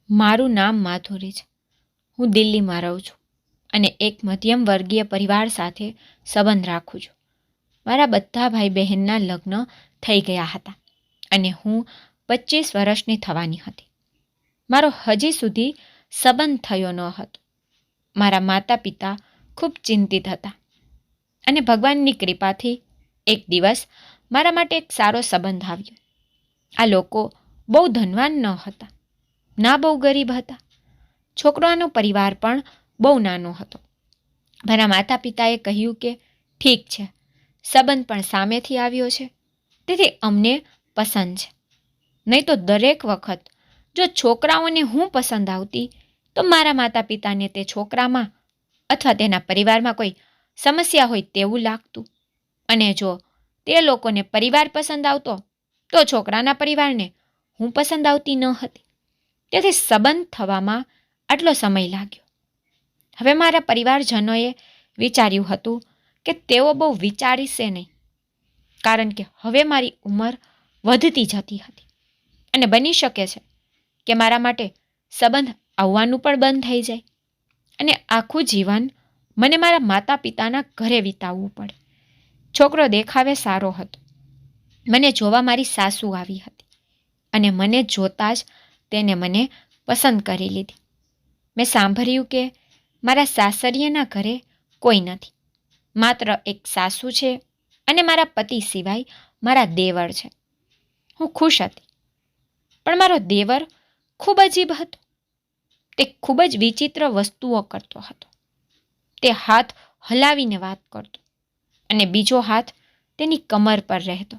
મારું નામ માધુરી છે. હું દિલ્હીમાં રહું છું અને એક મધ્યમ વર્ગીય પરિવાર સાથે સંબંધ રાખું છું. મારા બધા ભાઈ બહેનના લગ્ન થઈ ગયા હતા અને હું 25 વર્ષની થવાની હતી. મારો હજી સુધી સંબંધ થયો ન હતો. મારા માતા પિતા ખૂબ ચિંતિત હતા અને ભગવાનની કૃપાથી એક દિવસ મારા માટે એક સારો સંબંધ આવ્યો. આ લોકો બહુ ધનવાન ન હતા, ના બહુ ગરીબ હતા. છોકરાનો પરિવાર પણ બહુ નાનો હતો. મારા માતા પિતાએ કહ્યું કે ઠીક છે, સંબંધ પણ સામેથી આવ્યો છે, તેથી અમને પસંદ છે. નહીં તો દરેક વખત જો છોકરાઓને હું પસંદ આવતી તો મારા માતા પિતાને તે છોકરામાં અથવા તેના પરિવારમાં કોઈ સમસ્યા હોય તેવું લાગતું. અને જો તે લોકોને પરિવાર પસંદ આવતો તો છોકરાના પરિવારને હું પસંદ આવતી ન હતી. તેથી સંબંધ થવામાં આટલો સમય લાગ્યો. હવે મારા પરિવારજનોએ વિચાર્યું હતું કે તેઓ બહુ વિચારીશે નહીં, કારણ કે હવે મારી ઉંમર વધતી જતી હતી અને બની શકે છે કે મારા માટે સંબંધ આવવાનું પણ બંધ થઈ જાય અને આખું જીવન મને મારા માતા પિતાના ઘરે વિતાવવું પડે. છોકરો દેખાવે સારો હતો. મને જોવા મારી સાસુ આવી હતી અને મને જોતા જ તેને મને પસંદ કરી લીધી. મેં સાંભળ્યું કે મારા સાસરિયાના ઘરે કોઈ નથી, માત્ર એક સાસુ છે અને મારા પતિ સિવાય મારા દેવર છે. હું ખુશ હતી, પણ મારો દેવર ખૂબ અજીબ હતો. તે ખૂબ જ વિચિત્ર વસ્તુઓ કરતો હતો. તે હાથ હલાવીને વાત કરતો અને બીજો હાથ તેની કમર પર રહેતો.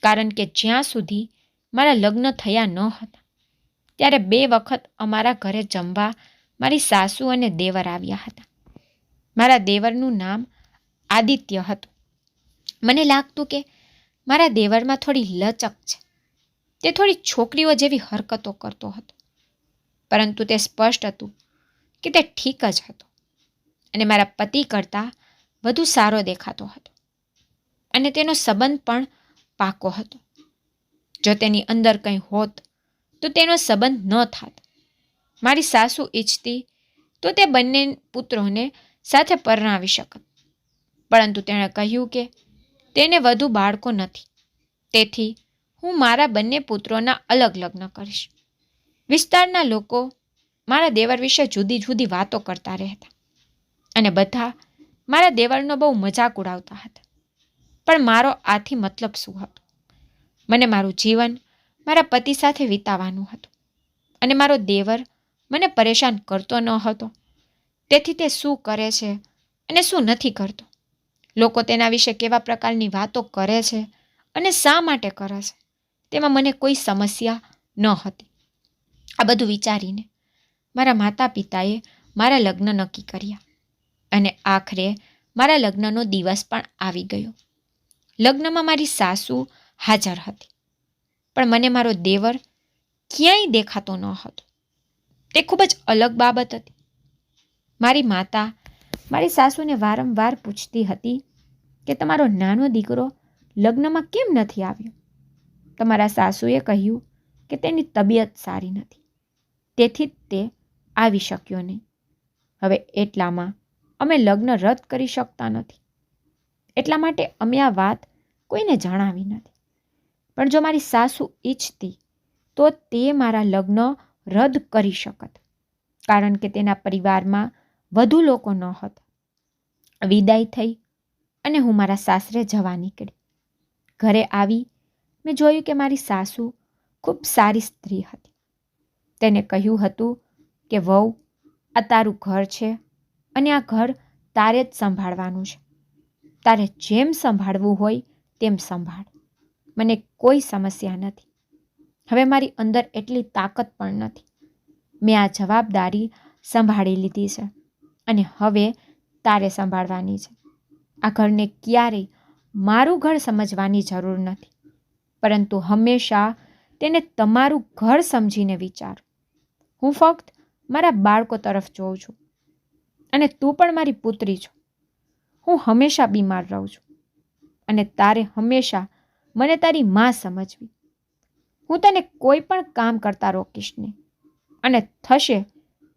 કારણ કે જ્યાં સુધી મારા લગ્ન થયા ન હતા ત્યારે 2 વખત અમારા ઘરે જમવા મારી સાસુ અને દેવર આવ્યા હતા. મારા દેવરનું નામ આદિત્ય હતું. મને લાગતું કે મારા દેવરમાં થોડી લચક છે. તે થોડી છોકરીઓ જેવી હરકતો કરતો હતો, પરંતુ તે સ્પષ્ટ હતું કે તે ઠીક જ હતો અને મારા પતિ કરતાં વધુ સારો દેખાતો હતો અને તેનો સંબંધ પણ પાકો હતો. જો તેની અંદર કંઈ હોત તો તેનો સંબંધ ન થાત. મારી સાસુ ઈચ્છતી તો તે બંને પુત્રોને સાથે પરણાવી શકત, પરંતુ તેણે કહ્યું કે તેને વધુ બાળકો નથી, તેથી હું મારા બંને પુત્રોના અલગ લગ્ન કરીશ. વિસ્તારના લોકો મારા દેવર વિશે જુદી જુદી વાતો કરતા રહેતા અને બધા મારા દેવરનો બહુ મજાક ઉડાવતા હતા. પણ મારો આથી મતલબ શું હતો? મને મારું જીવન મારા પતિ સાથે વિતાવવાનું હતું અને મારો દેવર મને પરેશાન કરતો ન હતો. તેથી તે શું કરે છે અને શું નથી કરતો, લોકો તેના વિશે કેવા પ્રકારની વાતો કરે છે અને શા માટે કરે છે, તેમાં મને કોઈ સમસ્યા ન હતી. આ બધું વિચારીને મારા માતા પિતાએ મારા લગ્ન નક્કી કર્યા અને આખરે મારા લગ્નનો દિવસ પણ આવી ગયો. લગ્નમાં મારી સાસુ હાજર હતી, પણ મને મારો દેવર ક્યાંય દેખાતો ન હતો. તે ખૂબ જ અલગ બાબત હતી. મારી માતા મારી સાસુને વારંવાર પૂછતી હતી કે તમારો નાનો દીકરો લગ્નમાં કેમ નથી આવ્યો? તમારા સાસુએ કહ્યું કે તેની તબિયત સારી નથી, તેથી જ તે આવી શક્યો નહીં. હવે એટલામાં અમે લગ્ન રદ કરી શકતા નથી, એટલા માટે અમે આ વાત કોઈને જણાવી નથી. પણ જો મારી સાસુ ઈચ્છતી તો તે મારા લગ્ન રદ કરી શકત, કારણ કે તેના પરિવારમાં વધુ લોકો ન હતા. વિદાય થઈ અને હું મારા સાસરે જવા નીકળી. ઘરે આવી મેં જોયું કે મારી સાસુ ખૂબ સારી સ્ત્રી હતી. તેને કહ્યું હતું કે વહુ, આ તારું ઘર છે અને આ ઘર તારે જ સંભાળવાનું છે. તારે જેમ સંભાળવું હોય તેમ સંભાળ. મને કોઈ સમસ્યા નથી. હવે મારી અંદર એટલી તાકાત પણ નથી. મેં આ જવાબદારી સંભાળી લીધી છે અને હવે તારે સંભાળવાની છે. આ ઘરને ક્યારેય મારું ઘર સમજવાની જરૂર નથી, પરંતુ હંમેશા તેને તમારું ઘર સમજીને વિચાર. હું ફક્ત મારા બાળકો તરફ જોઉં છું અને તું પણ મારી પુત્રી છો. હું હંમેશા બીમાર રહું છું અને તારે હંમેશા મને તારી માં સમજવી. હું તને કોઈ પણ કામ કરતા રોકીશ નહીં. અને થશે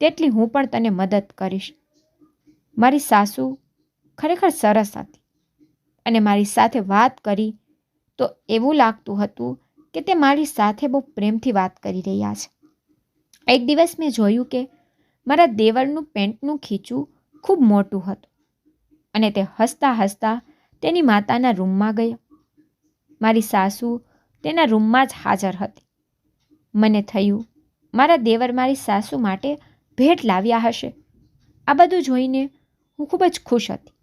તેટલી હું પણ તને મદદ કરીશ. મારી સાસુ ખરેખર સરસ હતી અને મારી સાથે વાત કરી તો એવું લાગતું હતું કે તે મારી સાથે બહુ પ્રેમથી વાત કરી રહ્યા છે. એક દિવસ મેં જોયું કે મારા દેવરનું પેન્ટનું ખીચું ખૂબ મોટું હતું અને તે હસતા હસતા તેની માતાના રૂમમાં ગયો. મારી સાસુ તેના રૂમમાં જ હાજર હતી. મને થયું મારા દેવર મારી સાસુ માટે ભેટ લાવ્યા હશે. આ બધું જોઈને હું ખૂબ જ ખુશ હતી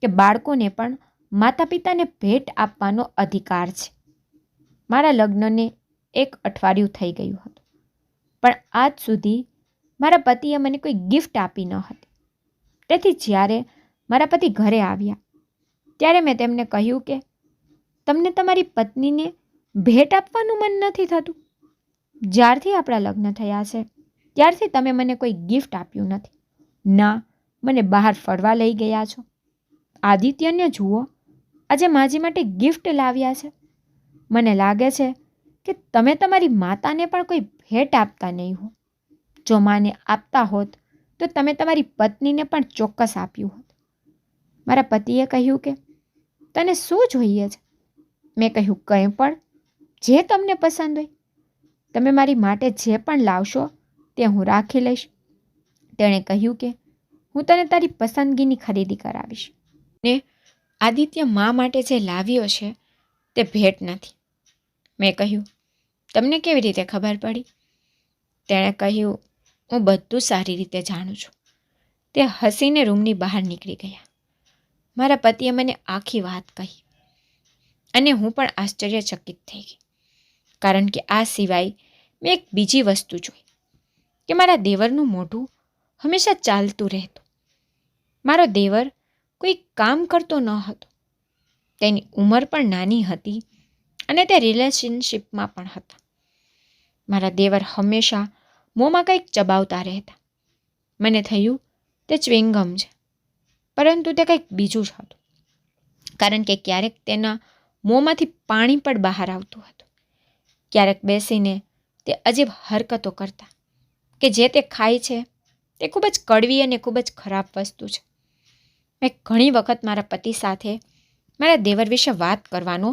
કે બાળકોને પણ માતા પિતાને ભેટ આપવાનો અધિકાર છે. મારા લગ્નને 1 અઠવાડિયું થઈ ગયું હતું, પણ આજ સુધી મારા પતિએ મને કોઈ ગિફ્ટ આપી ન હતી. તેથી જ્યારે મારા પતિ ઘરે આવ્યા ત્યારે મેં તેમને કહ્યું કે તમને તમારી પત્નીને ભેટ આપવાનું મન નથી થતું? જ્યારથી આપણા લગ્ન થયા છે ત્યારથી તમે મને કોઈ ગિફ્ટ આપ્યું નથી. ના મને બહાર ફરવા લઈ ગયા છો. આદિત્યને જુઓ, આજે માજી માટે ગિફ્ટ લાવ્યા છે. મને લાગે છે કે તમે તમારી માતાને પણ કોઈ ભેટ આપતા નહીં હો. જો માને આપતા હોત તો તમે તમારી પત્નીને પણ ચોક્કસ આપ્યું હોત. મારા પતિએ કહ્યું કે તને શું જોઈએ છે? મેં કહ્યું કંઈ પણ, જે તમને પસંદ હોય. તમે મારી માટે જે પણ લાવશો તે હું રાખી લઈશ. તેણે કહ્યું કે હું તને તારી પસંદગીની ખરીદી કરાવીશ. ને આદિત્ય મા માટે જે લાવ્યો છે તે ભેટ નથી. મેં કહ્યું તમને કેવી રીતે ખબર પડી? તેણે કહ્યું હું બધું સારી રીતે જાણું છું. તે હસીને રૂમની બહાર નીકળી ગયા. મારા પતિએ મને આખી વાત કહી અને હું પણ આશ્ચર્યચકિત થઈ ગઈ, કારણ કે આ સિવાય મેં એક બીજી વસ્તુ જોઈ કે મારા દેવરનું મોઢું હંમેશા ચાલતું રહેતું. મારો દેવર કોઈ કામ કરતો ન હતો. તેની ઉંમર પણ નાની હતી અને તે રિલેશનશિપમાં પણ હતા. મારા દેવર હંમેશા મોંમાં કંઈક ચબાવતા રહેતા. મને થયું તે ચ્વિંગમ છે, પરંતુ તે કંઈક બીજું જ હતું, કારણ કે ક્યારેક તેના મોંમાંથી પાણી પણ બહાર આવતું હતું. ક્યારેક બેસીને તે અજીબ હરકતો કરતા કે જે તે ખાય છે તે ખૂબ જ કડવી અને ખૂબ જ ખરાબ વસ્તુ છે. મેં ઘણી વખત મારા પતિ સાથે મારા દેવર વિશે વાત કરવાનો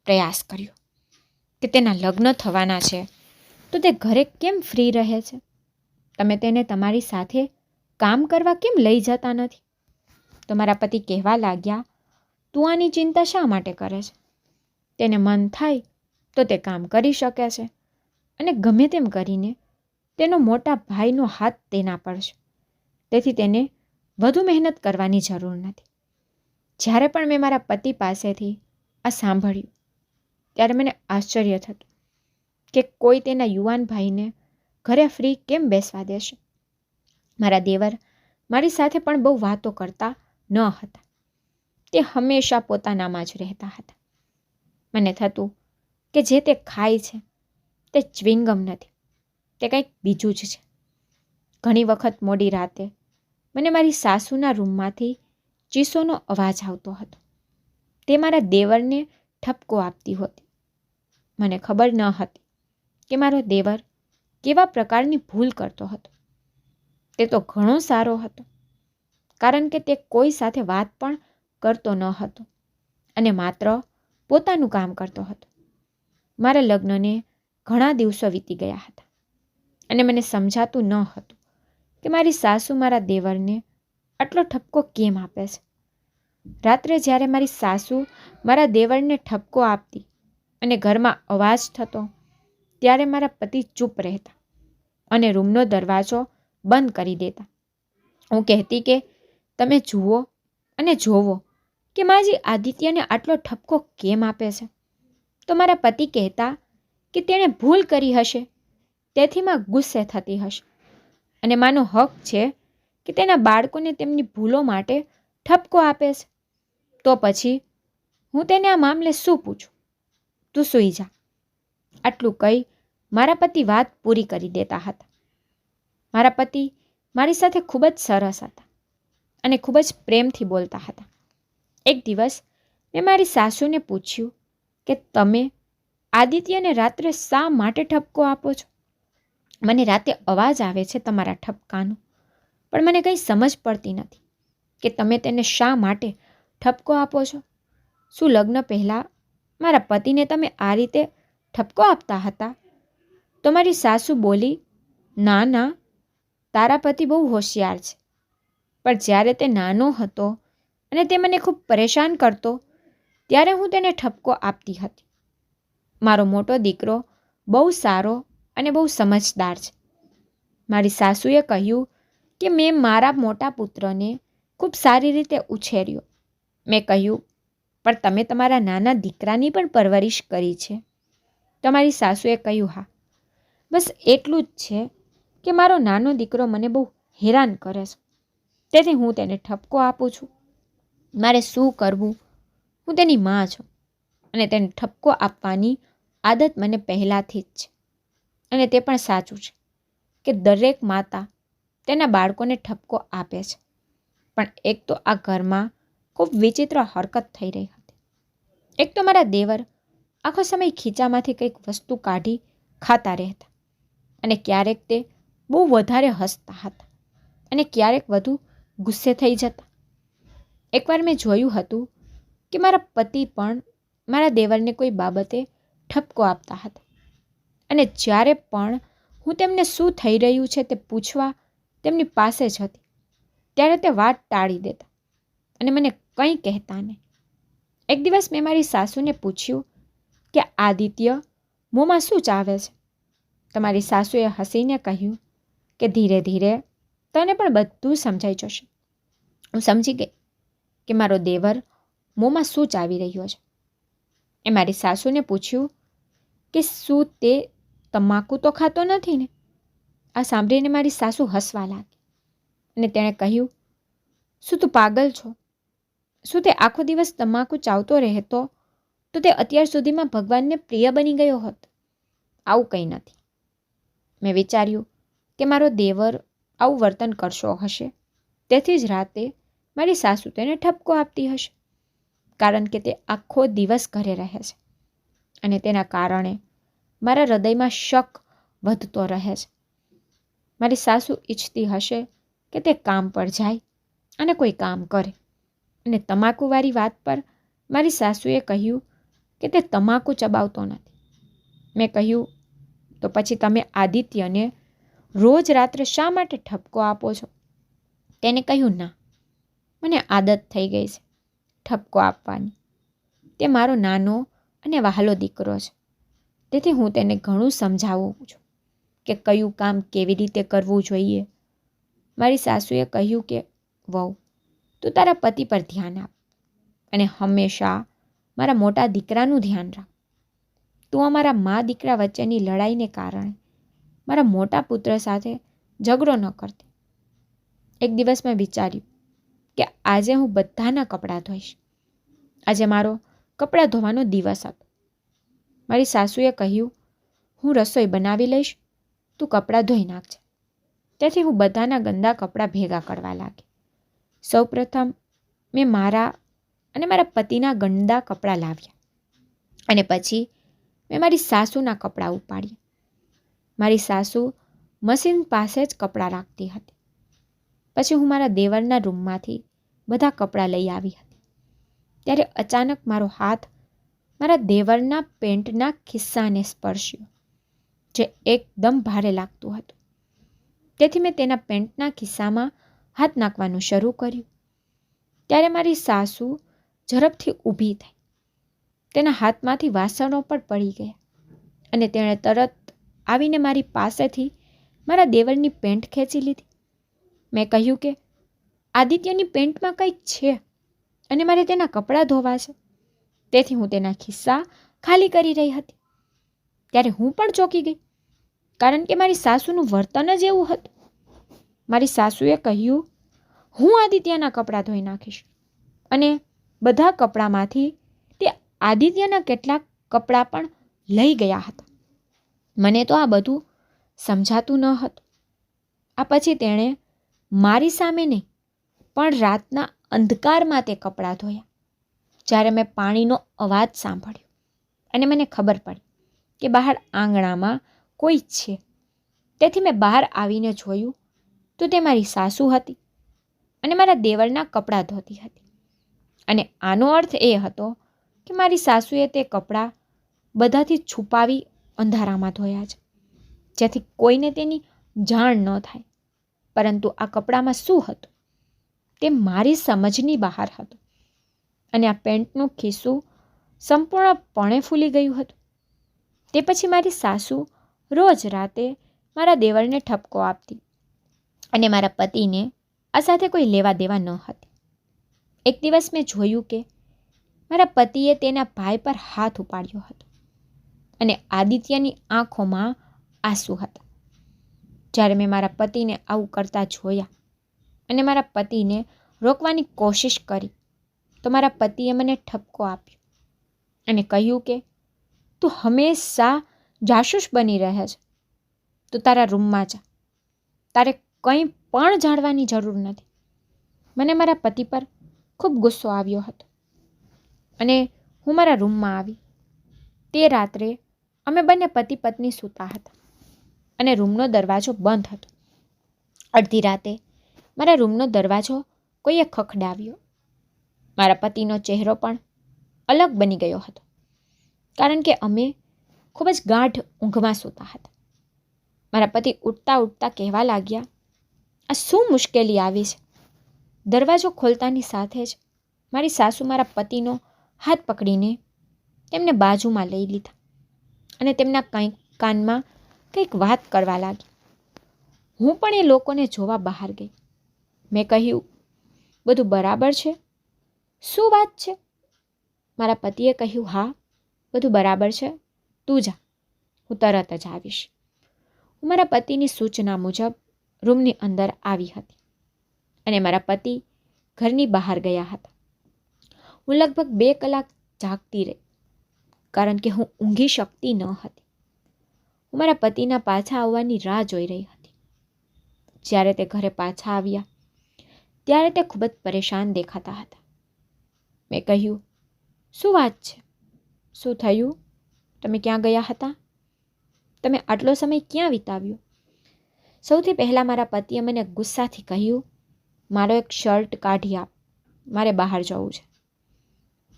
પ્રયાસ કર્યો કે તેના લગ્ન થવાના છે તો તે ઘરે કેમ ફ્રી રહે છે? તમે તેને તમારી સાથે કામ કરવા કેમ લઈ જતા નથી? તો મારા પતિ કહેવા લાગ્યા, તું આની ચિંતા શા માટે કરે છે? તેને મન થાય તો તે કામ કરી શકે છે અને ગમે તેમ કરીને તેનો મોટા ભાઈનો હાથ તેના પર છે. તેથી તેને વધુ મહેનત કરવાની જરૂર નથી. જ્યારે પણ મેં મારા પતિ પાસેથી આ સાંભળ્યું ત્યારે મને આશ્ચર્ય થતું કે કોઈ તેના યુવાન ભાઈને ઘરે ફ્રી કેમ બેસવા દેશે. મારા દેવર મારી સાથે પણ બહુ વાતો કરતા ન હતા. તે હંમેશા પોતાનામાં જ રહેતા હતા. મને થતું કે જે તે ખાય છે તે ચ્વિંગમ નથી, તે કંઈક બીજું જ છે. ઘણી વખત મોડી રાતે મને મારી સાસુના રૂમમાંથી ચીસોનો અવાજ આવતો હતો. તે મારા દેવરને ઠપકો આપતી હતી. મને ખબર ન હતી કે મારો દેવર કેવા પ્રકારની ભૂલ કરતો હતો. તે તો ઘણો સારો હતો, કારણ કે તે કોઈ સાથે વાત પણ કરતો ન હતો અને માત્ર પોતાનું કામ કરતો હતો. મારા લગ્નને ઘણા દિવસો વીતી ગયા હતા અને મને સમજાતું ન હતું કે મારી સાસુ મારા દેવરને આટલો ઠપકો કેમ આપે છે. રાત્રે જ્યારે મારી સાસુ મારા દેવરને ઠપકો આપતી અને ઘરમાં અવાજ થતો ત્યારે મારા પતિ ચૂપ રહેતા અને રૂમનો દરવાજો બંધ કરી દેતા. હું કહેતી કે તમે જુઓ અને જોવો કે માજી આદિત્યને આટલો ઠપકો કેમ આપે છે. તો મારા પતિ કહેતા કે તેણે ભૂલ કરી હશે, તેથી માં ગુસ્સે થતી હશે અને માનો હક છે કે તેના બાળકોને તેમની ભૂલો માટે ઠપકો આપે છે. તો પછી હું તેને આ મામલે શું પૂછું? તું સૂઈ જા. આટલું કહી મારા પતિ વાત પૂરી કરી દેતા હતા. મારા પતિ મારી સાથે ખૂબ જ સરસ હતા અને ખૂબ જ પ્રેમથી બોલતા હતા. એક દિવસ મેં મારી સાસુને પૂછ્યું કે તમે આદિત્યને રાત્રે શા માટે ઠપકો આપો છો? મને રાતે અવાજ આવે છે તમારા ઠપકાનો, પણ મને કંઈ સમજ પડતી નથી કે તમે તેને શા માટે ઠપકો આપો છો. શું લગ્ન પહેલાં મારા પતિને તમે આ રીતે ઠપકો આપતા હતા? તો મારી સાસુ બોલી, ના ના, તારા પતિ બહુ હોશિયાર છે, પણ જ્યારે તે નાનો હતો અને તે મને ખૂબ પરેશાન કરતો ત્યારે હું તેને ઠપકો આપતી હતી. મારો મોટો દીકરો બહુ સારો અને બહુ સમજદાર છે. મારી સાસુએ કહ્યું કે મેં મારા મોટા પુત્રને ખૂબ સારી રીતે ઉછેર્યો. મેં કહ્યું, પણ તમે તમારા નાના દીકરાની પણ પરવરિશ કરી છે. તો મારી સાસુએ કહ્યું, હા, બસ એટલું જ છે કે મારો નાનો દીકરો મને બહુ હેરાન કરે છે, તેથી હું તેને ઠપકો આપું છું. મારે શું કરવું? હું તેની માં છું અને તેને ઠપકો આપવાની આદત મને પહેલાંથી જ છે. અને તે પણ સાચું છે કે દરેક માતા તેના બાળકોને ઠપકો આપે છે. પણ એક તો આ ઘરમાં ખૂબ વિચિત્ર હરકત થઈ રહી હતી. એક તો મારા દેવર આખો સમય ખીચામાંથી કંઈક વસ્તુ કાઢી ખાતા રહેતા અને ક્યારેક તે બહુ વધારે હસતા હતા અને ક્યારેક વધુ ગુસ્સે થઈ જતા. એકવાર મેં જોયું હતું કે મારા પતિ પણ મારા દેવરને કોઈ બાબતે ઠપકો આપતા હતા અને જ્યારે પણ હું તેમને શું થઈ રહ્યું છે તે પૂછવા તેમની પાસે જ હતી ત્યારે તે વાત ટાળી દેતા અને મને કંઈ કહેતા નહીં. એક દિવસ મેં મારી સાસુને પૂછ્યું કે આદિત્ય મોંમાં શું ચાવે છે? તમારી સાસુએ હસીને કહ્યું કે ધીરે ધીરે તને પણ બધું સમજાઈ જશે. હું સમજી ગઈ કે મારો દેવર મોંમાં શું ચાવી રહ્યો છે. એ મારી સાસુને પૂછ્યું કે શું તે તમાકુ તો ખાતો નથી ને? આ સાંભળીને મારી સાસુ હસવા લાગી અને તેણે કહ્યું, શું તું પાગલ છો? શું તે આખો દિવસ તમાકુ ચાવતો રહેતો તો તે અત્યાર સુધીમાં ભગવાનને પ્રિય બની ગયો હોત? આવું કંઈ નથી. મેં વિચાર્યું કે મારો દેવર આવું વર્તન કરશો હશે, તેથી જ રાતે મારી સાસુ તેને ઠપકો આપતી હશે, કારણ કે તે આખો દિવસ ઘરે રહે છે અને તેના કારણે મારા હૃદયમાં શક વધતો રહે છે. મારી સાસુ ઈચ્છતી હશે કે તે કામ પર જાય અને કોઈ કામ કરે, અને તમાકુવાળી વાત પર મારી સાસુએ કહ્યું કે તે તમાકુ ચબાવતો નથી. મેં કહ્યું, તો પછી તમે આદિત્યને રોજ રાત્રે શા માટે ઠપકો આપો છો? તેને કહ્યું, ના, મને આદત થઈ ગઈ છે ઠપકો આપવાની. તે મારો નાનો અને વહાલો દીકરો છે, તેથી હું તેને ઘણું સમજાવું છું કે કયું કામ કેવી રીતે કરવું જોઈએ. મારી સાસુએ કહ્યું કે વહુ, તું તારા પતિ પર ધ્યાન આપ અને હંમેશા મારા મોટા દીકરાનું ધ્યાન રાખ. તું અમારા મા દીકરા વચ્ચેની લડાઈને કારણે મારા મોટા પુત્ર સાથે ઝઘડો ન કરતી. એક દિવસ મેં વિચાર્યું કે આજે હું બધાના કપડાં ધોઈશ. આજે મારો કપડાં ધોવાનો દિવસ હતો. મારી સાસુએ કહ્યું, હું રસોઈ બનાવી લઈશ, તું કપડાં ધોઈ નાખજે. તેથી હું બધાના ગંદા કપડાં ભેગા કરવા લાગી. સૌપ્રથમ મેં મારા અને મારા પતિના ગંદા કપડાં લાવ્યા અને પછી મેં મારી સાસુના કપડાં ઉપાડ્યા. મારી સાસુ મશીન પાસે જ કપડાં રાખતી હતી. પછી હું મારા દેવરના રૂમમાંથી બધા કપડાં લઈ આવી હતી. ત્યારે અચાનક મારો હાથ મારા દેવરના પેન્ટના ખિસ્સાને સ્પર્શ્યો, જે એકદમ ભારે લાગતું હતું. તેથી મેં તેના પેન્ટના ખિસ્સામાં હાથ નાખવાનું શરૂ કર્યું. ત્યારે મારી સાસુ ઝડપથી ઊભી થઈ. તેના હાથમાંથી વાસણો પણ પડી ગયા અને તેણે તરત આવીને મારી પાસેથી મારા દેવરની પેન્ટ ખેંચી લીધી. મેં કહ્યું કે આદિત્યની પેન્ટમાં કંઈક છે અને મારે તેના કપડાં ધોવા છે, તેથી હું તેના ખિસ્સા ખાલી કરી રહી હતી. ત્યારે હું પણ ચોંકી ગઈ, કારણ કે મારી સાસુનું વર્તન જ એવું હતું. મારી સાસુએ કહ્યું, હું આદિત્યના કપડાં ધોઈ નાખીશ, અને બધા કપડામાંથી તે આદિત્યના કેટલાક કપડાં પણ લઈ ગયા હતા. મને તો આ બધું સમજાતું ન હતું. આ પછી તેણે મારી સામે નહીં પણ રાતના અંધકારમાં તે કપડાં ધોયા. જ્યારે મેં પાણીનો અવાજ સાંભળ્યો અને મને ખબર પડી કે બહાર આંગણામાં કોઈ છે, તેથી મેં બહાર આવીને જોયું તો તે મારી સાસુ હતી અને મારા દેવરના કપડાં ધોતી હતી. અને આનો અર્થ એ હતો કે મારી સાસુએ તે કપડાં બધાથી છુપાવી અંધારામાં ધોયા છે, જેથી કોઈને તેની જાણ ન થાય. પરંતુ આ કપડામાં શું હતું તે મારી સમજની બહાર હતું. અને આ પેન્ટનું ખિસ્સું સંપૂર્ણપણે ફૂલી ગયું હતું. તે પછી મારી સાસુ રોજ રાતે મારા દેવરને ઠપકો આપતી અને મારા પતિને આ સાથે કોઈ લેવા દેવા ન હતી. એક દિવસ મેં જોયું કે મારા પતિએ તેના ભાઈ પર હાથ ઉપાડ્યો હતો અને આદિત્યની આંખોમાં આંસુ હતા. જ્યારે મેં મારા પતિને આવું કરતા જોયા અને મારા પતિને રોકવાની કોશિશ કરી તો મારા પતિએ મને ઠપકો આપ્યો અને કહ્યું કે તું હંમેશા જાસૂસ બની રહે છે. તું તારા રૂમમાં જા, તારે કંઈ પણ જાણવાની જરૂર નથી. મને મારા પતિ પર ખૂબ ગુસ્સો આવ્યો હતો અને હું મારા રૂમમાં આવી. તે રાત્રે અમે બંને પતિ પત્ની સૂતા હતા અને રૂમનો દરવાજો બંધ હતો. અડધી રાતે મારા રૂમનો દરવાજો કોઈએ ખખડાવ્યો. મારા પતિનો ચહેરો પણ અલગ બની ગયો હતો, કારણ કે અમે ખૂબ જ ગાઢ ઊંઘમાં સૂતા હતા. મારા પતિ ઉઠતા ઉઠતા કહેવા લાગ્યા, આ શું મુશ્કેલી આવી છે? દરવાજો ખોલતાની સાથે જ મારી સાસુ મારા પતિનો હાથ પકડીને તેમને બાજુમાં લઈ લીધા અને તેમના કાનમાં કંઈક વાત કરવા લાગી. હું પણ એ લોકોને જોવા બહાર ગઈ. મેં કહ્યું, બધું બરાબર છે? શું વાત છે? મારા પતિએ કહ્યું, હા, બધું બરાબર છે, તું જા, હું તરત જ આવીશ. હું મારા પતિની સૂચના મુજબ રૂમની અંદર આવી હતી અને મારા પતિ ઘરની બહાર ગયા હતા. હું લગભગ 2 કલાક જાગતી રહી, કારણ કે હું ઊંઘી શકતી ન હતી. હું મારા પતિના પાછા આવવાની રાહ જોઈ રહી હતી. જ્યારે તે ઘરે પાછા આવ્યા ત્યારે તે ખૂબ જ પરેશાન દેખાતા હતા. મેં કહ્યું, શું વાત છે? શું થયું? તમે ક્યાં ગયા હતા? તમે આટલો સમય ક્યાં વિતાવ્યો? સૌથી પહેલાં મારા પતિએ મને ગુસ્સાથી કહ્યું, મારો એક શર્ટ કાઢી આપ, મારે બહાર જવું છે.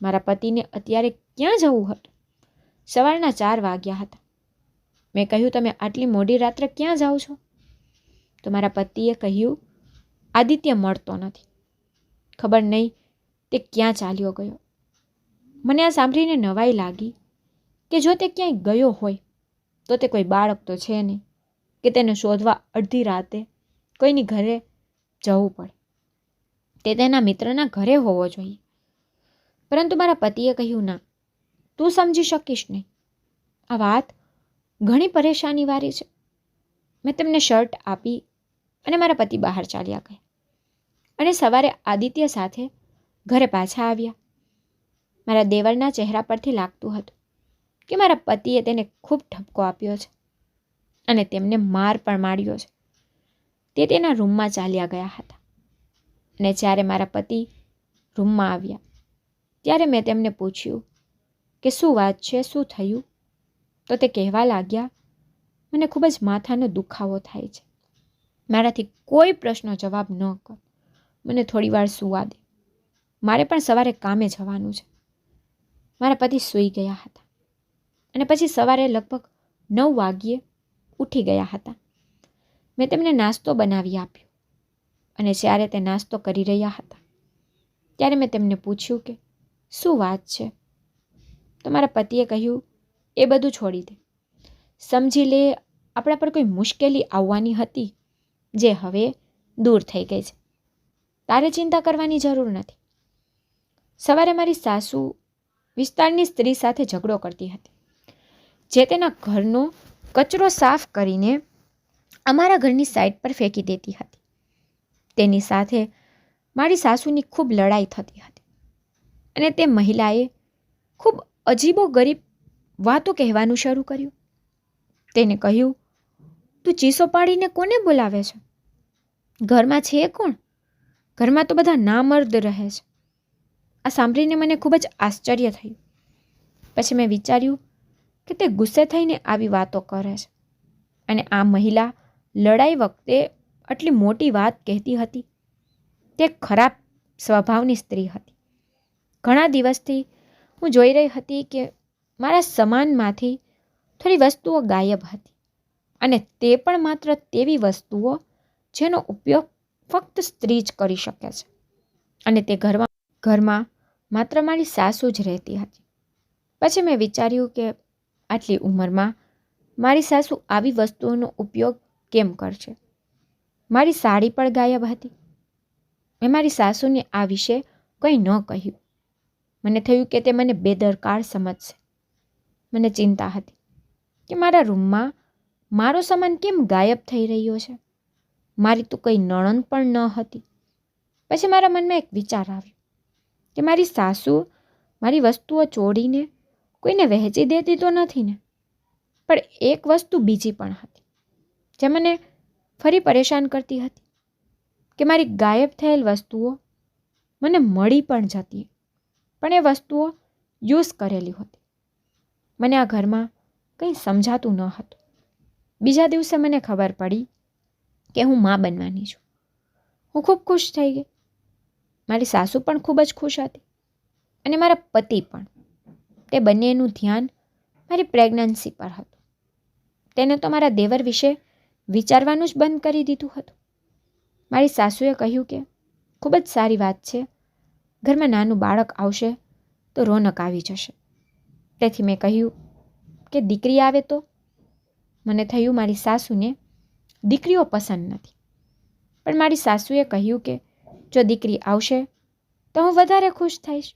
મારા પતિને અત્યારે ક્યાં જવું હતું? સવારના 4 વાગ્યા હતા. મેં કહ્યું, તમે આટલી મોડી રાત્રે ક્યાં જાઓ છો? તો મારા પતિએ કહ્યું, આદિત્ય મળતો નથી, ખબર નહીં તે ક્યાં ચાલ્યો ગયો. મને આ સાંભળીને નવાઈ લાગી કે જો તે ક્યાંય ગયો હોય તો તે કોઈ બાળક તો છે નહીં કે તેને શોધવા અડધી રાતે કોઈની ઘરે જવું પડે. તે તેના મિત્રના ઘરે હોવો જોઈએ. પરંતુ મારા પતિએ કહ્યું, ના, તું સમજી શકીશ નહીં. આ વાત ઘણી પરેશાનીવાળી છે. મેં તેમને શર્ટ આપી અને મારા પતિ બહાર ચાલ્યા ગયા અને સવારે આદિત્ય સાથે ઘરે પાછા આવ્યા. મારા દેવરના ચહેરા પરથી લાગતું હતું કે મારા પતિએ તેને ખૂબ ઠપકો આપ્યો છે અને તેમને માર પણ માર્યો છે. તે તેના રૂમમાં ચાલ્યા ગયા હતા અને જ્યારે મારા પતિ રૂમમાં આવ્યા ત્યારે મેં તેમને પૂછ્યું કે શું વાત છે, શું થયું? તો તે કહેવા લાગ્યા, મને ખૂબ જ માથાનો દુખાવો થાય છે. મારાથી કોઈ પ્રશ્નો જવાબ ન કર, મને થોડી વાર સૂવા દે, મારે પણ સવારે કામે જવાનું છે. મારા પતિ સૂઈ ગયા હતા અને પછી સવારે લગભગ 9 વાગ્યે ઉઠી ગયા હતા. મેં તેમને નાસ્તો બનાવી આપ્યો અને જ્યારે તે નાસ્તો કરી રહ્યા હતા ત્યારે મેં તેમને પૂછ્યું કે શું વાત છે? તો મારા પતિએ કહ્યું, એ બધું છોડી દે, સમજી લે આપણા પર કોઈ મુશ્કેલી આવવાની હતી જે હવે દૂર થઈ ગઈ છે. તારે ચિંતા કરવાની જરૂર નથી. સવારે મારી સાસુ વિસ્તારની સ્ત્રી સાથે ઝઘડો કરતી હતી, જે તેના ઘરનો કચરો સાફ કરીને અમારા ઘરની સાઈડ પર ફેંકી દેતી હતી. તેની સાથે મારી સાસુની ખૂબ લડાઈ થતી હતી અને તે મહિલાએ ખૂબ અજીબો ગરીબ વાતો કહેવાનું શરૂ કર્યું. તેને કહ્યું, તું ચીસો પાડીને કોને બોલાવે છે? ઘરમાં છે કોણ? ઘરમાં તો બધા નામર્દ રહે છે. આ સાંભળીને મને ખૂબ જ આશ્ચર્ય થયું. પછી મેં વિચાર્યું કે તે ગુસ્સે થઈને આવી વાતો કરે છે અને આ મહિલા લડાઈ વખતે આટલી મોટી વાત કહેતી હતી. તે ખરાબ સ્વભાવની સ્ત્રી હતી. ઘણા દિવસથી હું જોઈ રહી હતી કે મારા સમાનમાંથી થોડી વસ્તુઓ ગાયબ હતી, અને તે પણ માત્ર તેવી વસ્તુઓ જેનો ઉપયોગ ફક્ત સ્ત્રી જ કરી શકે છે. અને તે ઘરમાં માત્ર મારી સાસુ જ રહેતી હતી. પછી મેં વિચાર્યું કે આટલી ઉંમરમાં મારી સાસુ આવી વસ્તુઓનો ઉપયોગ કેમ કરશે. મારી સાડી પણ ગાયબ હતી. મેં મારી સાસુને આ વિશે કંઈ ન કહ્યું. મને થયું કે તે મને બેદરકાર સમજશે. મને ચિંતા હતી કે મારા રૂમમાં મારો સામાન કેમ ગાયબ થઈ રહ્યો છે. મારી તો કંઈ નણંદ પણ ન હતી. પછી મારા મનમાં એક વિચાર આવ્યો કે મારી સાસુ મારી વસ્તુઓ ચોરીને કોઈને વહેંચી દેતી તો નથી ને. પણ એક વસ્તુ બીજી પણ હતી જે મને ફરી પરેશાન કરતી હતી કે મારી ગાયબ થયેલ વસ્તુઓ મને મળી પણ જતી, પણ એ વસ્તુઓ યુઝ કરેલી હતી. મને આ ઘરમાં કંઈ સમજાતું ન હતું. બીજા દિવસે મને ખબર પડી કે હું મા બનવાની છું. હું ખૂબ ખુશ થઈ ગઈ. મારી સાસુ પણ ખૂબ જ ખુશ હતી, અને મારા પતિ પણ. તે બંનેનું ધ્યાન મારી પ્રેગ્નન્સી પર હતું. તેને તો મારા દેવર વિશે વિચારવાનું જ બંધ કરી દીધું હતું. મારી સાસુએ કહ્યું કે ખૂબ જ સારી વાત છે, ઘરમાં નાનું બાળક આવશે તો રોનક આવી જશે. તેથી મેં કહ્યું કે દીકરી આવે તો. મને થયું મારી સાસુને દીકરીઓ પસંદ નથી, પણ મારી સાસુએ કહ્યું કે જો દીકરી આવશે તો હું વધારે ખુશ થઈશ.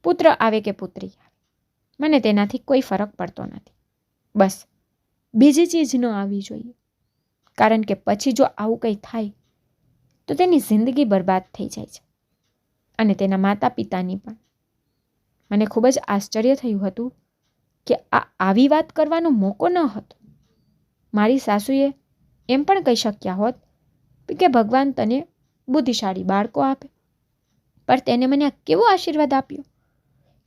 પુત્ર આવે કે પુત્રી આવે, મને તેનાથી કોઈ ફરક પડતો નથી. બસ બીજી ચીજ ન આવી જોઈએ, કારણ કે પછી જો આવું કંઈ થાય તો તેની જિંદગી બરબાદ થઈ જાય છે, અને તેના માતા પિતાની પણ. મને ખૂબ જ આશ્ચર્ય થયું હતું કે આવી વાત કરવાનો મોકો ન હતો. મારી સાસુએ એમ પણ કહી શક્યા હોત કે ભગવાન તને બુદ્ધિશાળી બાળકો આપે, પણ તેને મને આ કેવો આશીર્વાદ આપ્યો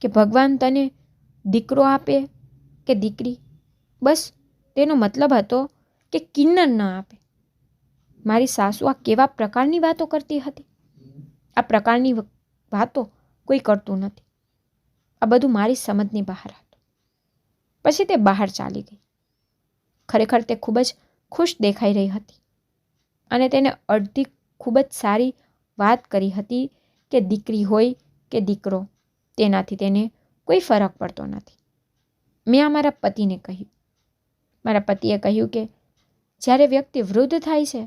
કે ભગવાન તને દીકરો આપે કે દીકરી, બસ તેનો મતલબ હતો કે કિન્નર ન આપે. મારી સાસુ આ કેવા પ્રકારની વાતો કરતી હતી? આ પ્રકારની વાતો કોઈ કરતું નથી. આ બધું મારી સમજની બહાર હતું. પછી તે બહાર ચાલી ગઈ. ખરેખર તે ખૂબ જ ખુશ દેખાઈ રહી હતી, અને તેને અડધી ખૂબ જ સારી વાત કરી હતી કે દીકરી હોય કે દીકરો, તેનાથી તેને કોઈ ફરક પડતો નથી. મેં આ મારા પતિને કહ્યું. મારા પતિએ કહ્યું કે જ્યારે વ્યક્તિ વૃદ્ધ થાય છે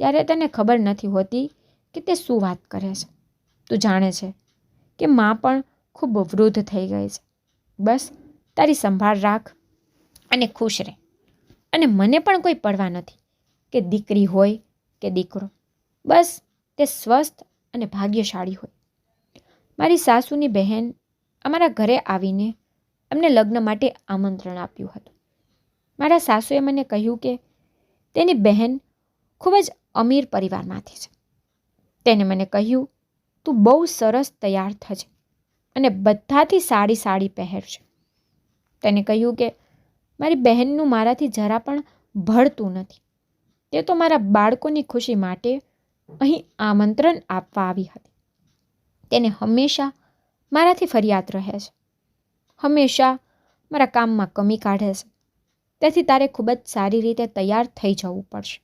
ત્યારે તેને ખબર નથી હોતી કે તે શું વાત કરે છે. તું જાણે છે કે માં પણ ખૂબ વૃદ્ધ થઈ ગઈ છે. બસ તારી સંભાળ રાખ અને ખુશ રહે. અને મને પણ કોઈ પડવા નથી કે દીકરી હોય કે દીકરો, બસ તે સ્વસ્થ અને ભાગ્યશાળી હોય. મારી સાસુની બહેન અમારા ઘરે આવીને અમને લગ્ન માટે આમંત્રણ આપ્યું હતું. મારા સાસુએ મને કહ્યું કે તેની બહેન ખૂબ જ અમીર પરિવારમાંથી છે. તેને મને કહ્યું, તું બહુ સરસ તૈયાર થજે અને બધાથી સાડી પહેરશે. તેને કહ્યું કે મારી બહેનનું મારાથી જરા પણ ભળતું નથી. તે તો મારા બાળકોની ખુશી માટે અહીં આમંત્રણ આપવા આવી હતી. તેને હંમેશા મારાથી ફરિયાદ રહે છે, હંમેશા મારા કામમાં કમી કાઢે છે. તેથી તારે ખૂબ જ સારી રીતે તૈયાર થઈ જવું પડશે.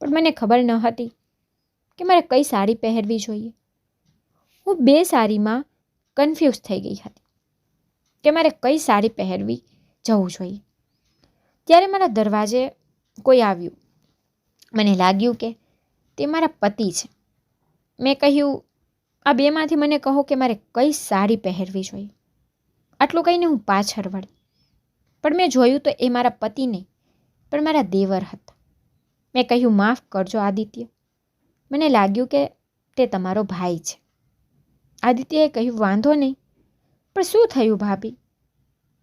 પણ મને ખબર ન હતી કે મારે કઈ સાડી પહેરવી જોઈએ. હું બે સાડીમાં કન્ફ્યુઝ થઈ ગઈ હતી કે મારે કઈ સાડી પહેરવી જવું જોઈએ. ત્યારે મારા દરવાજે કોઈ આવ્યું. મને લાગ્યું કે તે મારા પતિ છે. મેં કહ્યું, આ બેમાંથી મને કહો કે મારે કઈ સાડી પહેરવી જોઈએ. આટલું કહીને હું પાછળ વળી, પણ મેં જોયું તો એ મારા પતિ નહીં, પણ મારા દેવર હતા. મેં કહ્યું, માફ કરજો આદિત્ય, મને લાગ્યું કે તે તમારો ભાઈ છે. આદિત્યએ કહ્યું, વાંધો નહીં, પણ શું થયું ભાભી?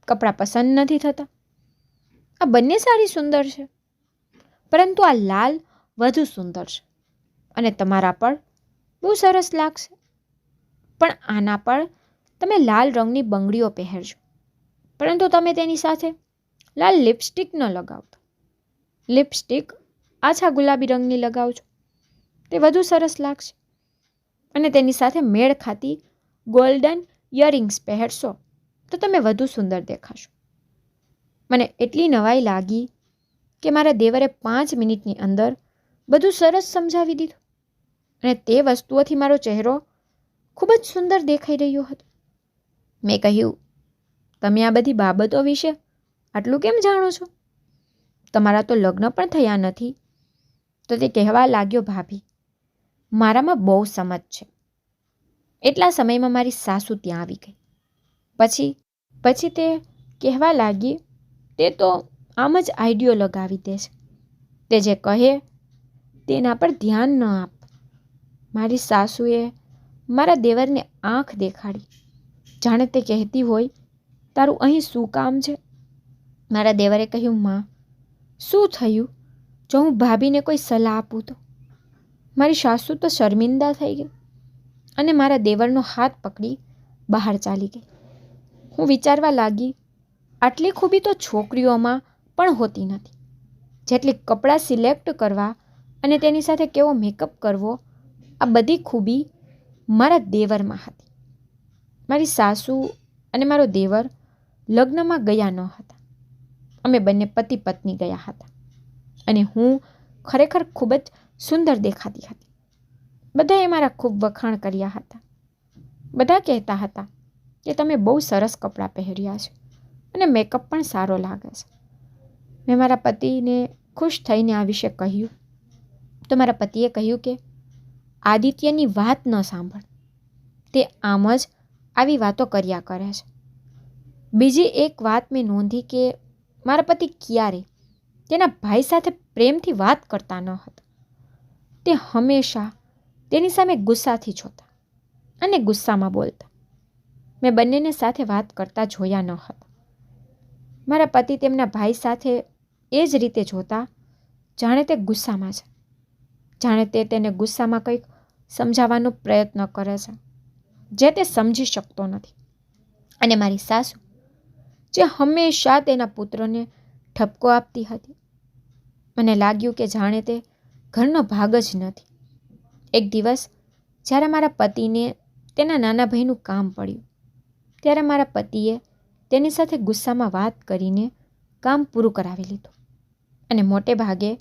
કપડાં પસંદ નથી થતા? આ બંને સાડી સુંદર છે, પરંતુ આ લાલ વધુ સુંદર છે, અને તમારા પર બહુ સરસ લાગશે. પણ આના પર તમે લાલ રંગની બંગડીઓ પહેરજો, પરંતુ તમે તેની સાથે લાલ લિપસ્ટિક ન લગાવતા. લિપસ્ટિક આછા ગુલાબી રંગની લગાવજો, તે વધુ સરસ લાગશે. અને તેની સાથે મેળ ખાતી ગોલ્ડન ઇયરિંગ્સ પહેરશો તો તમે વધુ સુંદર દેખાશો. મને એટલી નવાઈ લાગી કે મારા દેવરે 5 મિનિટની અંદર બધું સરસ સમજાવી દીધું અને તે વસ્તુઓથી મારો ચહેરો ખૂબ જ સુંદર દેખાઈ રહ્યો હતો. મેં કહ્યું, તમે આ બધી બાબતો વિશે આટલું કેમ જાણો છો? તમારા તો લગ્ન પણ થયા નથી. તો તે કહેવા લાગ્યો, ભાભી, મારામાં બહુ સમજ છે. એટલા સમયમાં મારી સાસુ ત્યાં આવી ગઈ. પછી તે કહેવા લાગી, તે તો આમ જ આઈડિયો લગાવી દે છે. તે જે કહે તેના પર ધ્યાન ન આપ. મારી સાસુએ મારા દેવરને આંખ દેખાડી, જાણે તે કહેતી હોય, તારું અહીં શું કામ છે? મારા દેવરે કહ્યું, માં, શું થયું જો હું ભાભીને કોઈ સલાહ આપું તો? મારી સાસુ તો શર્મિંદા થઈ ગઈ અને મારા દેવરનો હાથ પકડી બહાર ચાલી ગઈ. હું વિચારવા લાગી, આટલી ખૂબી તો છોકરીઓમાં પણ હોતી નથી, જેટલી કપડાં સિલેક્ટ કરવા અને તેની સાથે કેવો મેકઅપ કરવો, આ બધી ખૂબી મારા દેવરમાં હતી. મારી સાસુ અને મારો દેવર લગ્નમાં ગયા ન હતા. અમે બંને પતિ પત્ની ગયા હતા અને હું ખરેખર ખૂબ જ સુંદર દેખાતી હતી. બધાએ મારા ખૂબ વખાણ કર્યા હતા. બધા કહેતા હતા કે તમે બહુ સરસ કપડાં પહેર્યા છે અને મેકઅપ પણ સારો લાગે છે. મેં મારા પતિને ખુશ થઈને આ વિશે કહ્યું તો મારા પતિએ કહ્યું કે આદિત્યની વાત ન સાંભળ, તે આમ જ આવી વાતો કર્યા કરે છે. બીજી એક વાત મેં નોંધી કે મારા પતિ ક્યારે તેના ભાઈ સાથે પ્રેમથી વાત કરતા ન હતા. તે હંમેશા તેની સામે ગુસ્સાથી જોતા અને ગુસ્સામાં બોલતા. મેં બંનેને સાથે વાત કરતા જોયા ન હતા. મારા પતિ તેમના ભાઈ સાથે એ જ રીતે જોતા, જાણે તે ગુસ્સામાં છે, જાણે તે તેને ગુસ્સામાં કંઈક સમજાવવાનો પ્રયત્ન કરે છે જે તે સમજી શકતો નથી. અને મારી સાસુ, જે હંમેશા તેના પુત્રને ઠપકો આપતી હતી, મને લાગ્યું કે જાણે તે ઘરનો ભાગ જ નથી. એક દિવસ જ્યારે મારા પતિને તેના નાના ભાઈનું કામ પડ્યું, ત્યારે મારા પતિએ તેની સાથે ગુસ્સામાં વાત કરીને કામ પૂરું કરાવી લીધું અને મોટે ભાગે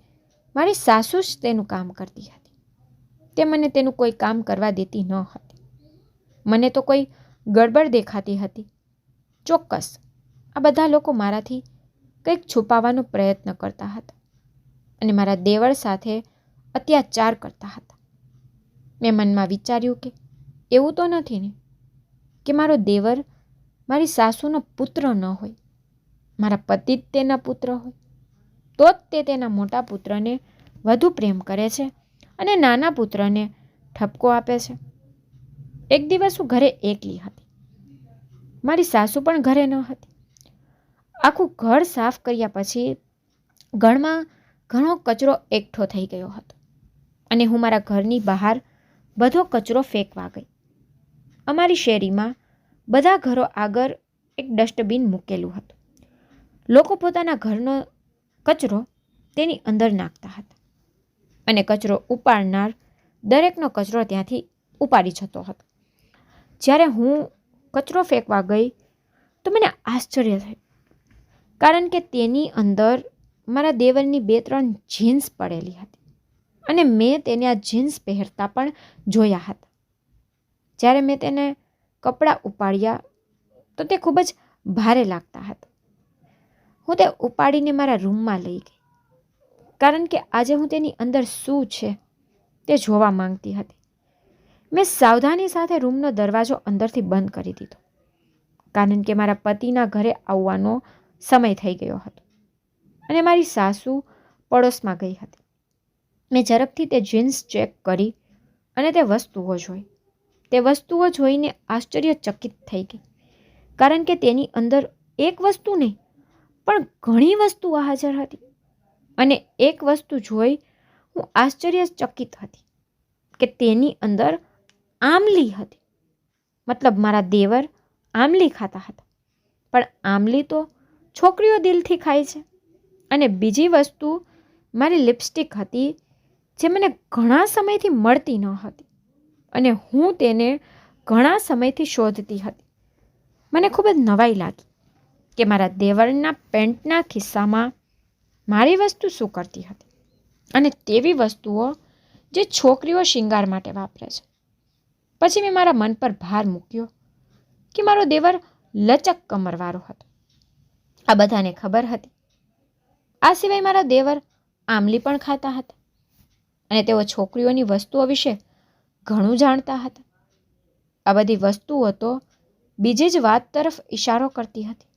મારી સાસુ જ તેનું કામ કરતી હતી. તે મને તેનું કોઈ કામ કરવા દેતી ન હતી. મને તો કોઈ ગડબડ દેખાતી હતી. ચોક્કસ આ બધા લોકો મારાથી કંઈક છુપાવવાનો પ્રયત્ન કરતા હતા અને મારા દેવર સાથે અત્યાચાર કરતા હતા. મેં મનમાં વિચાર્યું કે એવું તો નથી ને કે મારો દેવર મારી સાસુનો પુત્ર ન હોય, મારા પતિ જ તેના પુત્ર હોય, તો જ તે તેના મોટા પુત્રને વધુ પ્રેમ કરે છે અને નાના પુત્રને ઠપકો આપે છે. એક દિવસ હું ઘરે એકલી હતી. મારી સાસુ પણ ઘરે ન હતી. આખું ઘર સાફ કર્યા પછી ઘરમાં ઘણો કચરો એકઠો થઈ ગયો હતો અને હું મારા ઘરની બહાર બધો કચરો ફેંકવા ગઈ. અમારી શેરીમાં બધા ઘરો આગળ એક ડસ્ટબિન મૂકેલું હતું. લોકો પોતાના ઘરનો કચરો તેની અંદર નાખતા હતા અને કચરો ઉપાડનાર દરેકનો કચરો ત્યાંથી ઉપાડી જતો હતો. જ્યારે હું કચરો ફેંકવા ગઈ તો મને આશ્ચર્ય થયું, કારણ કે તેની અંદર મારા દેવરની 2-3 જીન્સ પડેલી હતી અને મેં તેને આ જીન્સ પહેરતા પણ જોયા હતા. જ્યારે મેં તેને કપડાં ઉપાડ્યા તો તે ખૂબ જ ભારે લાગતા હતા. હું તે ઉપાડીને મારા રૂમમાં લઈ ગઈ, કારણ કે આજે હું તેની અંદર શું છે તે જોવા માંગતી હતી. મેં સાવધાની સાથે રૂમનો દરવાજો અંદરથી બંધ કરી દીધો, કારણ કે મારા પતિના ઘરે આવવાનો સમય થઈ ગયો હતો અને મારી સાસુ પડોશમાં ગઈ હતી. મેં ઝડપથી તે જીન્સ ચેક કરી અને તે વસ્તુઓ જોઈને આશ્ચર્યચકિત થઈ ગઈ, કારણ કે તેની અંદર એક વસ્તુ નહીં પણ ઘણી વસ્તુઓ હાજર હતી. અને એક વસ્તુ જોઈ હું આશ્ચર્યચકિત હતી કે તેની અંદર આમલી હતી. મતલબ મારા દેવર આમલી ખાતા હતા, પણ આમલી તો છોકરીઓ દિલથી ખાય છે. અને બીજી વસ્તુ મારી લિપસ્ટિક હતી જે મને ઘણા સમયથી મળતી ન હતી અને હું તેને ઘણા સમયથી શોધતી હતી. મને ખૂબ જ નવાઈ લાગી કે મારા દેવરના પેન્ટના ખિસ્સામાં મારી વસ્તુ શું કરતી હતી, અને તેવી વસ્તુઓ જે છોકરીઓ શિંગાર માટે વાપરે છે. પછી મેં મારા મન પર ભાર મૂક્યો કે મારો દેવર લચક કમરવાળો હતો. આ બધાને ખબર હતી. આ સિવાય મારા દેવર આમલી પણ ખાતા હતા અને તેઓ છોકરીઓની વસ્તુઓ વિશે ઘણું જાણતા હતા. આ બધી વસ્તુઓ તો બીજી જ વાત તરફ ઇશારો કરતી હતી.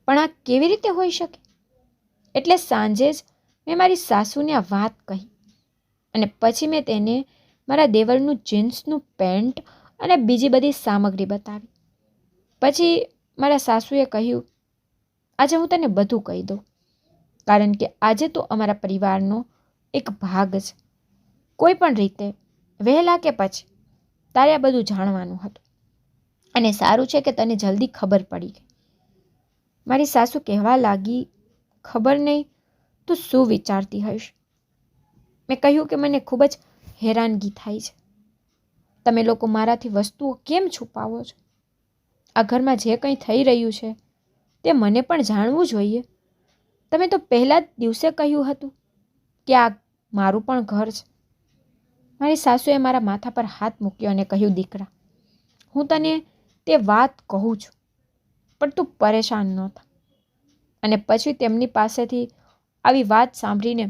પણ આ કેવી રીતે હોઈ શકે? એટલે સાંજે જ મેં મારી સાસુને આ વાત કહી અને પછી મેં તેને મારા દેવરનું જીન્સનું પેન્ટ અને બીજી બધી સામગ્રી બતાવી. પછી મારા સાસુએ કહ્યું, આજે હું તને બધું કહી દઉં, કારણ કે આજે તો અમારા પરિવારનો એક ભાગ છે. કોઈ પણ રીતે વહેલા કે પછી તારે આ બધું જાણવાનું હતું અને સારું છે કે તને જલ્દી ખબર પડી ગઈ. મારી સાસુ કહેવા લાગી, ખબર નહીં તું શું વિચારતી હઈશ. મેં કહ્યું કે મને ખૂબ જ હેરાનગી થાય છે. તમે લોકો મારાથી વસ્તુઓ કેમ છુપાવો છો? આ ઘરમાં જે કંઈ થઈ રહ્યું છે તે મને પણ જાણવું જોઈએ. તમે તો પહેલા જ દિવસે કહ્યું હતું કે આ મારું પણ ઘર છે. મારી સાસુએ મારા માથા પર હાથ મૂક્યો અને કહ્યું, દીકરા, હું તને તે વાત કહું છું, પણ તું પરેશાન ન થા. અને પછી તેમની પાસેથી આવી વાત સાંભળીને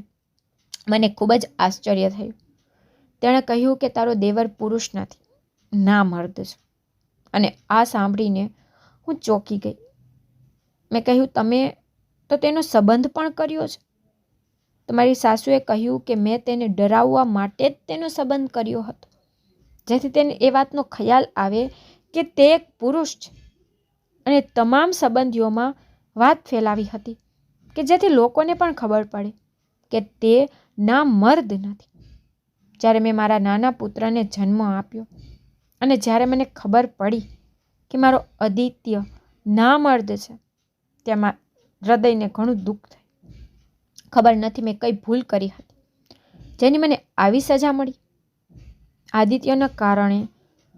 મને ખૂબ જ આશ્ચર્ય થયું. તેણે કહ્યું કે તારો દેવર પુરુષ નથી, ના મર્દ છે. અને આ સાંભળીને હું ચોંકી ગઈ. મેં કહ્યું, તમે તો તેનો સંબંધ પણ કર્યો છે? તમારી સાસુએ કહ્યું કે મેં તેને ડરાવવા માટે જ તેનો સંબંધ કર્યો હતો, જેથી તેને એ વાતનો ખ્યાલ આવે કે તે એક પુરુષ છે, અને તમામ સંબંધીઓમાં વાત ફેલાવી હતી કે જેથી લોકોને પણ ખબર પડે કે તે ના મર્દ નથી. જ્યારે મેં મારા નાના પુત્રને જન્મ આપ્યો અને જ્યારે મને ખબર પડી કે મારો આદિત્ય ના મર્દ છે, તેમાં હૃદયને ઘણું દુઃખ થયું. ખબર નથી મેં કઈ ભૂલ કરી હતી જેની મને આવી સજા મળી. આદિત્યના કારણે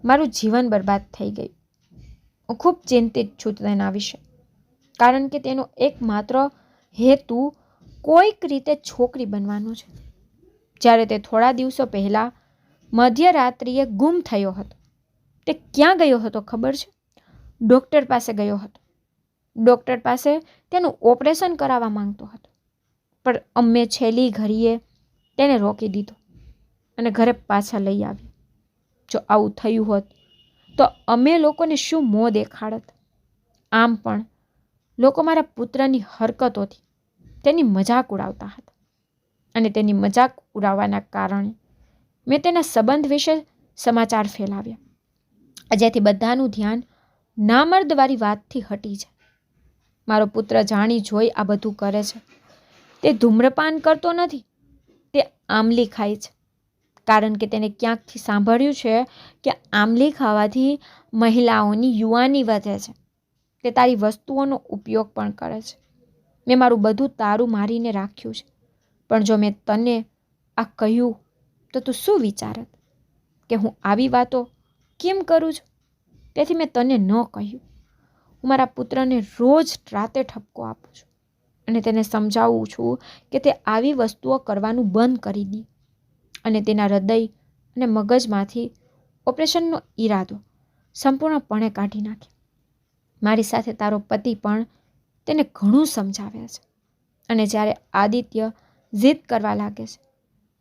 મારું જીવન બરબાદ થઈ ગયું. હું ખૂબ ચિંતિત છું તેના વિશે, કારણ કે તેનો એકમાત્ર હેતુ કોઈક રીતે છોકરી બનવાનો છે. જ્યારે તે થોડા દિવસો પહેલાં મધ્યરાત્રિએ ગુમ થયો હતો, તે ક્યાં ગયો હતો ખબર છે? ડૉક્ટર પાસે ગયો હતો. ડૉક્ટર પાસે તેનું ઓપરેશન કરાવવા માંગતો હતો, પણ અમે છેલ્લી ઘડીએ તેને રોકી દીધો અને ઘરે પાછા લઈ આવ્યો. જો આવું થયું હોત તો અમે લોકોને શું મોં દેખાડત. આમ પણ લોકો મારા પુત્રની હરકતોથી તેની મજાક ઉડાવતા હતા અને તેની મજાક ઉડાવવાના કારણે મેં તેના સંબંધ વિશે સમાચાર ફેલાવ્યા, જેથી બધાનું ધ્યાન નામર્દવાળી વાતથી હટી જાય. મારો પુત્ર જાણી જોઈ આ બધું કરે છે. તે ધૂમ્રપાન કરતો નથી, તે આમલી ખાય છે, કારણ કે તેને ક્યાંકથી સાંભળ્યું છે કે આમલી ખાવાથી મહિલાઓની યુવાની વધે છે. તે તારી વસ્તુઓનો ઉપયોગ પણ કરે છે. મેં મારું બધું તારું મારીને રાખ્યું છે, પણ જો મેં તને આ કહ્યું તો તું શું વિચારત કે હું આવી વાતો કેમ કરું છું? તેથી મેં તને ન કહ્યું. હું મારા પુત્રને રોજ રાતે ઠપકો આપું છું અને તેને સમજાવું છું કે તે આવી વસ્તુઓ કરવાનું બંધ કરી દે અને તેના હૃદય અને મગજમાંથી ઓપરેશનનો ઈરાદો સંપૂર્ણપણે કાઢી નાખે. મારી સાથે તારો પતિ પણ તેને ઘણું સમજાવે છે, અને જ્યારે આદિત્ય જીદ કરવા લાગે છે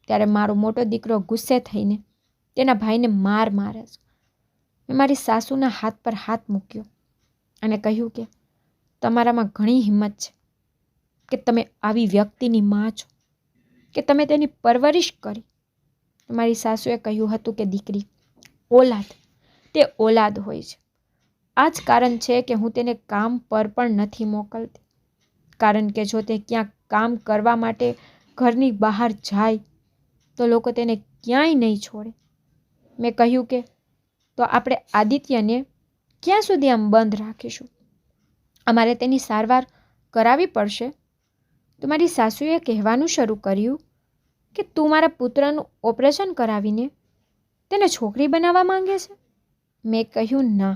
ત્યારે મારો મોટો દીકરો ગુસ્સે થઈને તેના ભાઈને મારે છે. મેં મારી સાસુના હાથ પર હાથ મૂક્યો અને કહ્યું કે તમારામાં ઘણી હિંમત છે કે તમે આવી વ્યક્તિની માં છો, કે તમે તેની પરવરિશ કરી. મારી સાસુએ કહ્યું હતું કે દીકરી, ઓલાદ તે ઓલાદ હોય છે. આ જ કારણ છે કે હું તેને કામ પર પણ નથી મોકલતી, કારણ કે જો તે ક્યાંક કામ કરવા માટે ઘરની બહાર જાય તો લોકો તેને ક્યાંય નહીં છોડે. મેં કહ્યું કે તો આપણે આદિત્યને ક્યાં સુધી આમ બંધ રાખીશું? અમારે તેની સારવાર કરાવી પડશે. તો મારી સાસુએ કહેવાનું શરૂ કર્યું કે તું મારા પુત્રનું ઓપરેશન કરાવીને તેને છોકરી બનાવવા માંગે છે. મેં કહ્યું ના,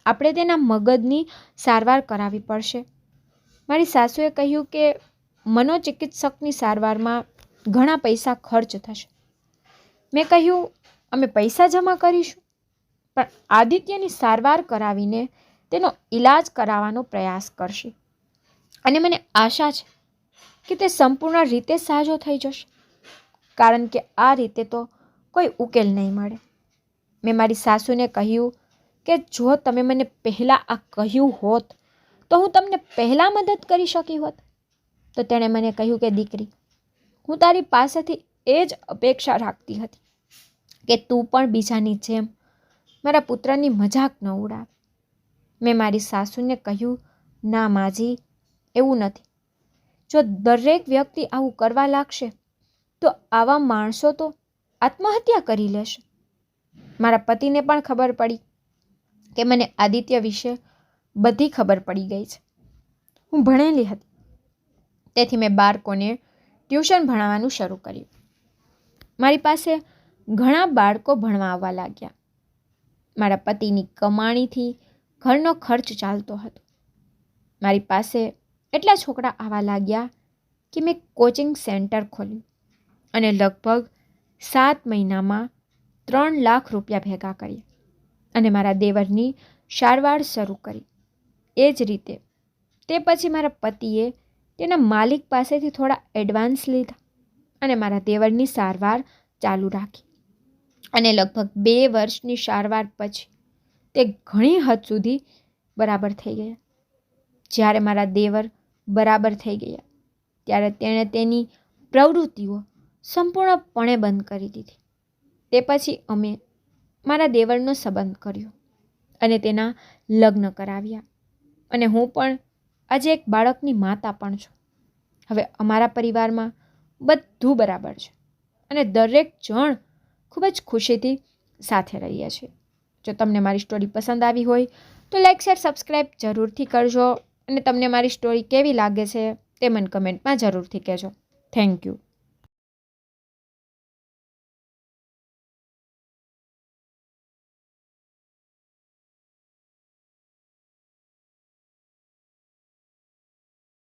આપણે તેના મગજની સારવાર કરાવવી પડશે. મારી સાસુએ કહ્યું કે મનોચિકિત્સકની સારવારમાં ઘણા પૈસા ખર્ચ થશે. મેં કહ્યું અમે પૈસા જમા કરીશું, પણ આદિત્યની સારવાર કરાવીને તેનો ઈલાજ કરાવવાનો પ્રયાસ કરશે અને મને આશા છે કે તે સંપૂર્ણ રીતે સાજો થઈ જશે, કારણ કે આ રીતે તો કોઈ ઉકેલ નહીં મળે. મેં મારી સાસુને કહ્યું કે જો તમે મને પહેલાં આ કહ્યું હોત તો હું તમને પહેલાં મદદ કરી શકી હોત. તો તેણે મને કહ્યું કે દીકરી, હું તારી પાસેથી એ જ અપેક્ષા રાખતી હતી કે તું પણ બીજાની જેમ મારા પુત્રની મજાક ન ઉડાવે. મેં મારી સાસુને કહ્યું ના માજી, એવું નથી. જો દરેક વ્યક્તિ આવું કરવા લાગશે તો આવા માણસો તો આત્મહત્યા કરી લેશે. મારા પતિને પણ ખબર પડી કે મને આદિત્ય વિશે બધી ખબર પડી ગઈ છે. હું ભણેલી હતી, તેથી મેં બાળકોને ટ્યુશન ભણાવવાનું શરૂ કર્યું. મારી પાસે ઘણા બાળકો ભણવા આવવા લાગ્યા. મારા પતિની કમાણીથી ઘરનો ખર્ચ ચાલતો હતો. મારી પાસે એટલા છોકરા આવવા લાગ્યા કે મેં કોચિંગ સેન્ટર ખોલ્યું અને લગભગ 7 મહિનામાં 3 લાખ રૂપિયા ભેગા કર્યા અને મારા દેવરની સારવાર શરૂ કરી. એ જ રીતે તે પછી મારા પતિએ તેના માલિક પાસેથી થોડા એડવાન્સ લીધા અને મારા દેવરની સારવાર ચાલુ રાખી અને લગભગ 2 વર્ષની સારવાર પછી તે ઘણી હદ સુધી બરાબર થઈ ગયા. જ્યારે મારા દેવર બરાબર થઈ ગયા ત્યારે તેણે તેની પ્રવૃત્તિઓ સંપૂર્ણપણે બંધ કરી દીધી. તે પછી અમે મારા દેવરનો સંબંધ કર્યો અને તેના લગ્ન કરાવ્યા અને હું પણ આજે એક બાળકની માતા પણ છું. હવે અમારા પરિવારમાં બધું બરાબર છે અને દરેક જણ ખૂબ જ ખુશીથી સાથે રહીએ છીએ. જો તમને મારી સ્ટોરી પસંદ આવી હોય તો લાઈક, શેર, સબસ્ક્રાઈબ જરૂરથી કરજો અને તમને મારી સ્ટોરી કેવી લાગે છે તે મને કમેન્ટમાં જરૂરથી કહેજો. Thank you.